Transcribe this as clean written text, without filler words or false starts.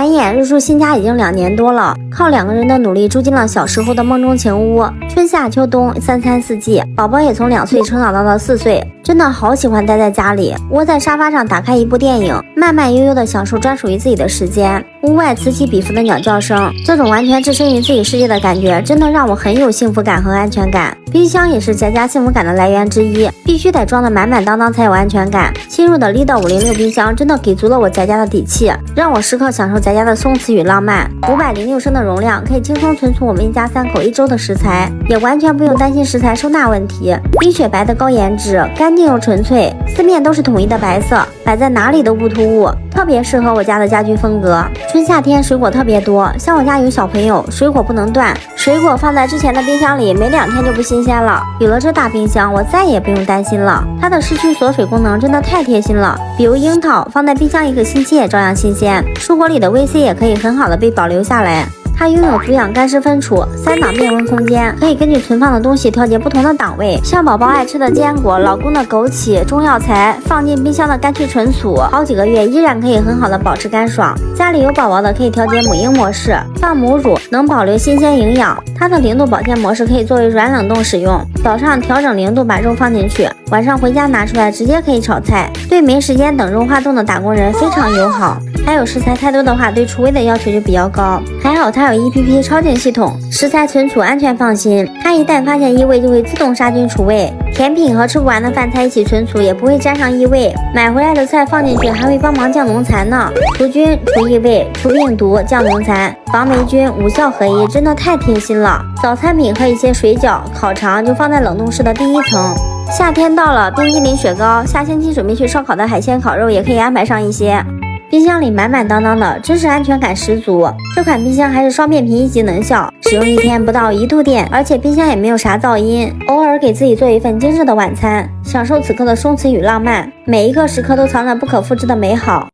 转眼日出新家已经2年多了，靠2个人的努力住进了小时候的梦中情屋，春夏秋冬3餐4季，宝宝也从2岁成长到了4岁，真的好喜欢待在家里，窝在沙发上打开一部电影，慢慢悠悠的享受专属于自己的时间。屋外此起彼伏的鸟叫声，这种完全置身于自己世界的感觉，真的让我很有幸福感和安全感。冰箱也是佳佳幸福感的来源之一，必须得装得满满当当才有安全感。新入的Lidl506冰箱真的给足了我佳佳的底气，让我时刻享受佳佳的松弛与浪漫。506升的容量可以轻松存储我们一家3口1周的食材，也完全不用担心食材收纳问题。冰雪白的高颜值，干净又纯粹，四面都是统一的白色，摆在哪里都不突兀，特别适合我家的家居风格。春夏天水果特别多，像我家有小朋友，水果不能断，水果放在之前的冰箱里，没2天就不新鲜了。有了这大冰箱，我再也不用担心了。它的市区锁水功能真的太贴心了，比如樱桃放在冰箱1个星期也照样新鲜，蔬果里的维 C 也可以很好的被保留下来。它拥有足氧干湿分储3档变温空间，可以根据存放的东西调节不同的档位，像宝宝爱吃的坚果、老公的枸杞、中药材，放进冰箱的干去纯储，好几个月依然可以很好的保持干爽。家里有宝宝的可以调节母婴模式，放母乳能保留新鲜营养。它的0度保鲜模式可以作为软冷冻使用，早上调整0度把肉放进去，晚上回家拿出来直接可以炒菜，对没时间等肉化冻的打工人非常友好。还有食材太多的话，对除味的要求就比较高。还好它有 EPP 超净系统，食材存储安全放心。它一旦发现异味就会自动杀菌除味，甜品和吃不完的饭菜一起存储也不会沾上异味。买回来的菜放进去还会帮忙降农残呢，除菌、除异味、除病毒、降农残、防霉菌，5效合一，真的太贴心了。早餐品和一些水饺、烤肠就放在冷冻室的第1层。夏天到了，冰激凌、雪糕，下星期准备去烧烤的海鲜、烤肉也可以安排上一些。冰箱里满满当当的，真是安全感十足。这款冰箱还是双变频1级能效，使用1天不到1度电，而且冰箱也没有啥噪音。偶尔给自己做一份精致的晚餐，享受此刻的松弛与浪漫，每一个时刻都藏着不可复制的美好。